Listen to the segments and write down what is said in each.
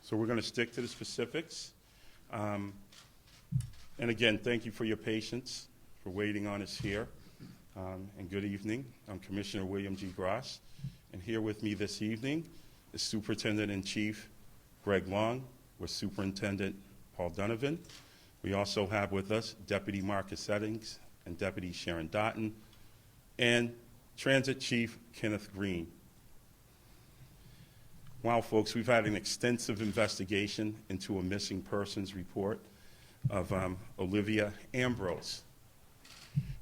So we're going to stick to the specifics. And again, thank you for your patience, for waiting on us here. And good evening. I'm Commissioner William G. Gross. And here with me this evening is Superintendent-in-Chief Greg Long with Superintendent Paul Donovan. We also have with us Deputy Marcus Settings and Deputy Sharon Dotton and Transit Chief Kenneth Green. Wow, folks, we've had an extensive investigation into a missing persons report of Olivia Ambrose.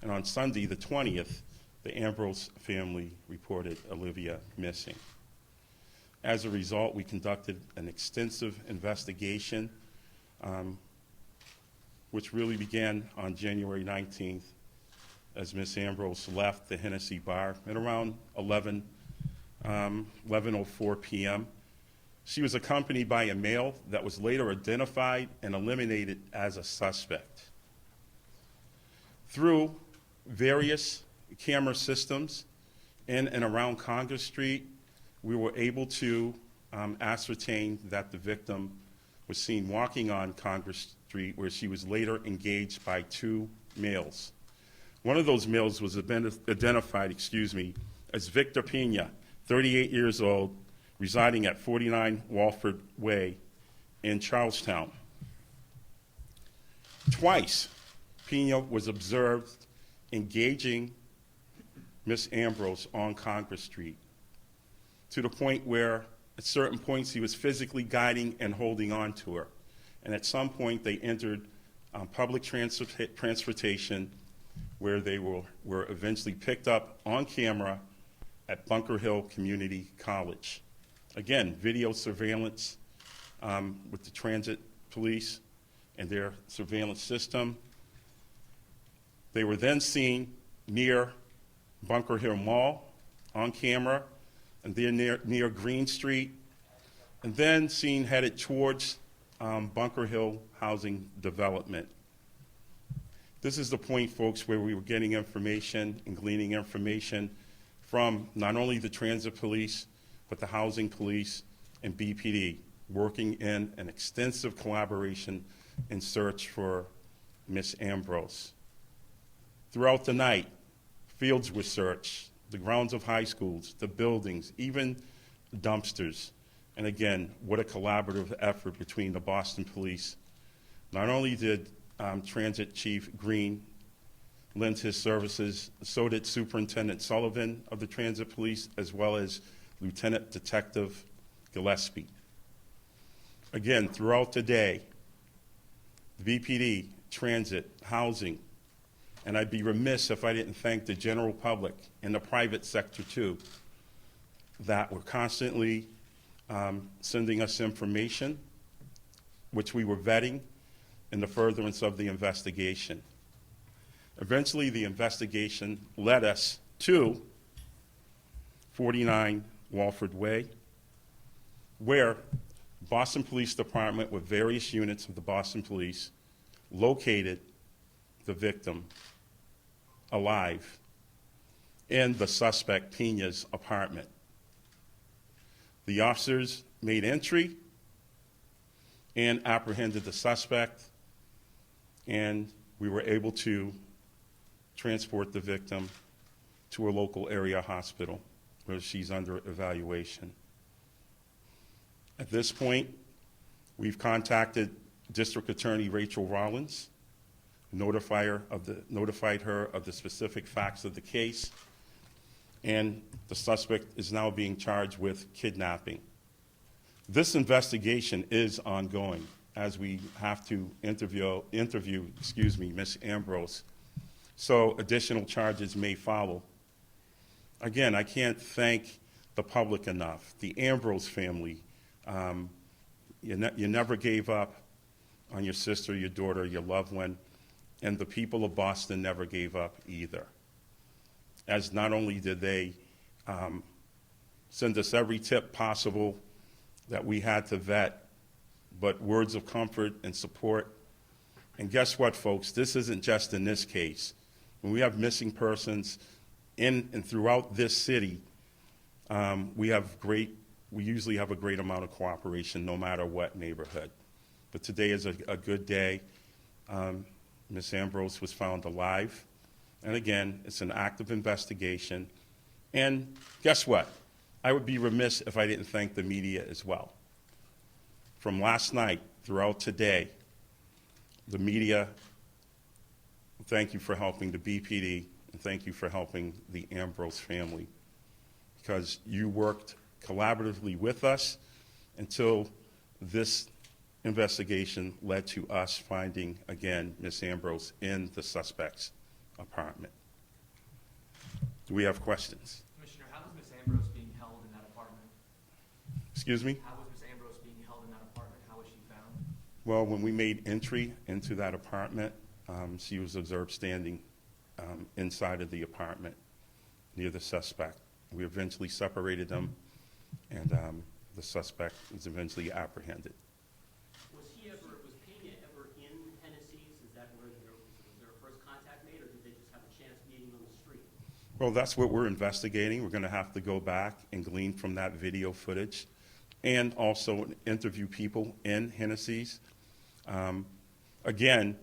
And on Sunday, the 20th, the Ambrose family reported Olivia missing. As a result, we conducted an extensive investigation, which really began on January 19th as Miss Ambrose left the Hennessy Bar at around 11:04 p.m. She was accompanied by a male that was later identified and eliminated as a suspect. Through various camera systems in and around Congress Street, we were able to ascertain that the victim was seen walking on Congress Street, where she was later engaged by two males. One of those males was identified, as Victor Pena, 38 years old, residing at 49 Walford Way in Charlestown. Twice, Pena was observed engaging Miss Ambrose on Congress Street, to the point where at certain points he was physically guiding and holding on to her. And at some point they entered public transportation, where they were eventually picked up on camera at Bunker Hill Community College. Again, video surveillance with the transit police and their surveillance system. They were then seen near Bunker Hill Mall on camera, and then near Green Street, and then seen headed towards Bunker Hill Housing Development. This is the point, folks, where we were getting information and gleaning information from not only the transit police, but the housing police and BPD, working in an extensive collaboration in search for Miss Ambrose. Throughout the night, fields were searched, the grounds of high schools, the buildings, even dumpsters. And again, what a collaborative effort between the Boston Police. Not only did Transit Chief Green lend his services, so did Superintendent Sullivan of the Transit Police, as well as Lieutenant Detective Gillespie. Again, throughout the day, the BPD, transit, housing, and I'd be remiss if I didn't thank the general public and the private sector too, that were constantly sending us information, which we were vetting in the furtherance of the investigation. Eventually, the investigation led us to 49 Walford Way, where Boston Police Department, with various units of the Boston Police, located the victim alive in the suspect Pena's apartment. The officers made entry and apprehended the suspect, and we were able to transport the victim to a local area hospital where she's under evaluation. At this point, we've contacted District Attorney Rachel Rollins, notified her of the specific facts of the case, and the suspect is now being charged with kidnapping. This investigation is ongoing as we have to interview Miss Ambrose, so additional charges may follow. Again, I can't thank the public enough, the Ambrose family. You never gave up on your sister, your daughter, your loved one, and the people of Boston never gave up either. As not only did they send us every tip possible that we had to vet, but words of comfort and support. And guess what, folks? This isn't just in this case. When we have missing persons in and throughout this city, we have great we usually have a great amount of cooperation no matter what neighborhood. But today is a good day. Ms. Ambrose was found alive. And again, it's an active investigation. And guess what? I would be remiss if I didn't thank the media as well. From last night throughout today, the media, thank you for helping the BPD, and thank you for helping the Ambrose family, because you worked collaboratively with us until this investigation led to us finding, again, Ms. Ambrose in the suspect's apartment. Do we have questions? Commissioner, how was Ms. Ambrose being held in that apartment? Excuse me? How was Ms. Ambrose being held in that apartment? How was she found? Well, when we made entry into that apartment, she was observed standing inside of the apartment near the suspect. We eventually separated them, and the suspect was eventually apprehended. Was Pena ever in Hennessy's? Is that where was there a first contact made, or did they just have a chance meeting on the street? Well, that's what we're investigating. We're going to have to go back and glean from that video footage and also interview people in Hennessy's. Again,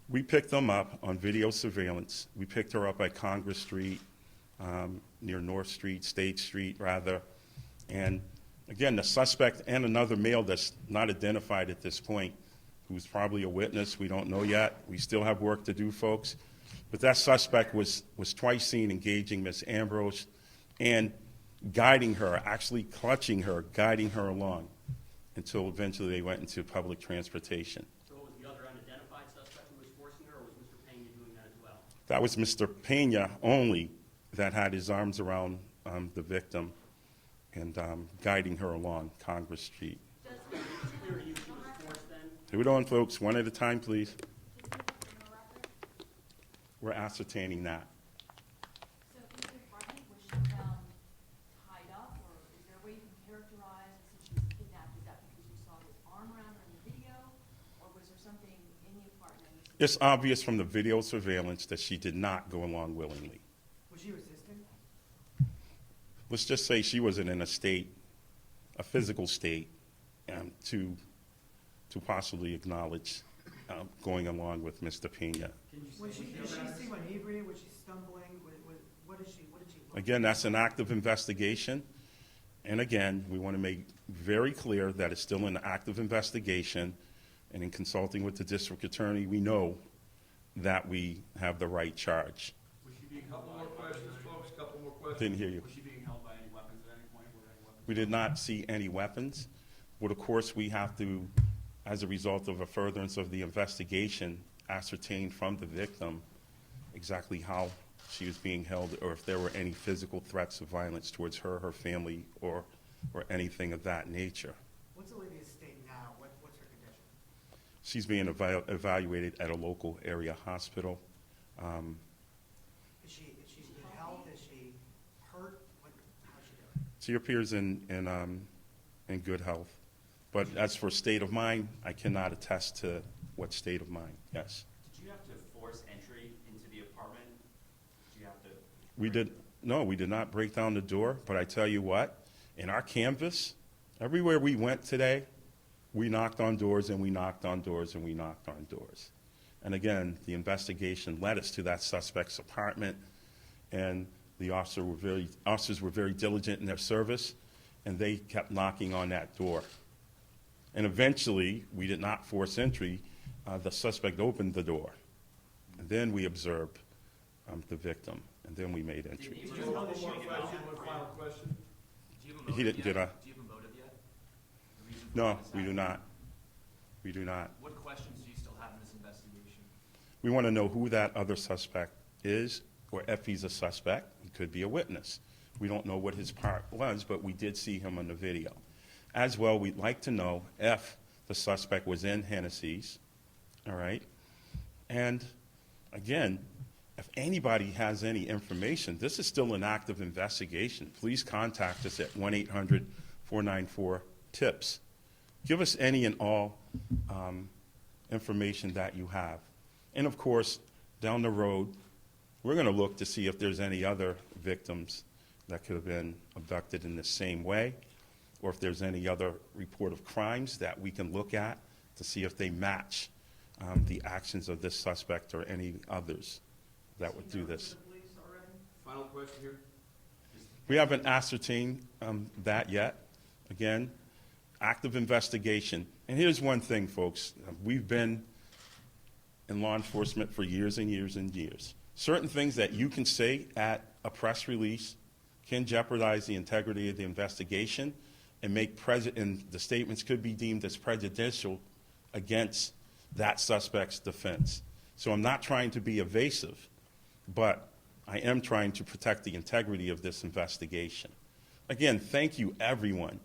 we picked them up on video surveillance. We picked her up at Congress Street, near North Street, State Street, rather. And again, the suspect and another male that's not identified at this point, who's probably a witness, we don't know yet. We still have work to do, folks. But that suspect was twice seen engaging Ms. Ambrose and guiding her, actually clutching her, guiding her along until eventually they went into public transportation. So it was the other unidentified suspect who was forcing her, or was Mr. Pena doing that as well? That was Mr. Pena only that had his arms around the victim and guiding her along Congress Street. It's clear to you she was forced then? Hold on, folks, one at a time, please. We're ascertaining that. So in the apartment, was she found tied up, or is there a way you can characterize, since she was kidnapped, is that because you saw his arm around her in the video, or was there something in the apartment? It's obvious from the video surveillance that she did not go along willingly. Was she resisting? Let's just say she wasn't in a physical state, to possibly acknowledge going along with Mr. Pena. Did she seem inebriated? Was she stumbling? What did she look Again, that's an active investigation. And again, we want to make very clear that it's still an active investigation. And in consulting with the district attorney, we know that we have the right charge. Was she being couple more questions, folks? Couple more questions. Didn't hear you. Was she being held by any weapons at any point? Were there any weapons? We did not see any weapons. But of course, we have to, as a result of a furtherance of the investigation, ascertain from the victim exactly how she was being held, or if there were any physical threats of violence towards her, her family, or anything of that nature. What's Olivia's state now? What's her condition? She's being evaluated at a local area hospital. Is she in good health? Is she hurt? How's she doing? She appears in good health. But as for state of mind, I cannot attest to what state of mind. Yes. Did you have to force entry into the apartment? Did you have to? We did not break down the door, but I tell you what, in our canvas, everywhere we went today, we knocked on doors and we knocked on doors and we knocked on doors. And again, the investigation led us to that suspect's apartment, and the officers were very diligent in their service, and they kept knocking on that door. And eventually, we did not force entry. The suspect opened the door. And then we observed the victim, and then we made entry. One more question, one final question. Do you have a motive He didn't yet? get a... Do you have a motive yet? The reason for No, this we do happening? not. We do not. What questions do you still have in this investigation? We want to know who that other suspect is, or if he's a suspect, he could be a witness. We don't know what his part was, but we did see him on the video. As well, we'd like to know if the suspect was in Hennessy's, all right? And again, if anybody has any information, this is still an active investigation. Please contact us at 1-800-494-TIPS. Give us any and all information that you have. And of course, down the road, we're going to look to see if there's any other victims that could have been abducted in the same way or if there's any other report of crimes that we can look at to see if they match the actions of this suspect or any others that would do this. Final question here. We haven't ascertained that yet. Again, active investigation. And here's one thing, folks. We've been in law enforcement for years and years and years. Certain things that you can say at a press release can jeopardize the integrity of the investigation and and the statements could be deemed as prejudicial against that suspect's defense. So I'm not trying to be evasive, but I am trying to protect the integrity of this investigation. Again, thank you, everyone,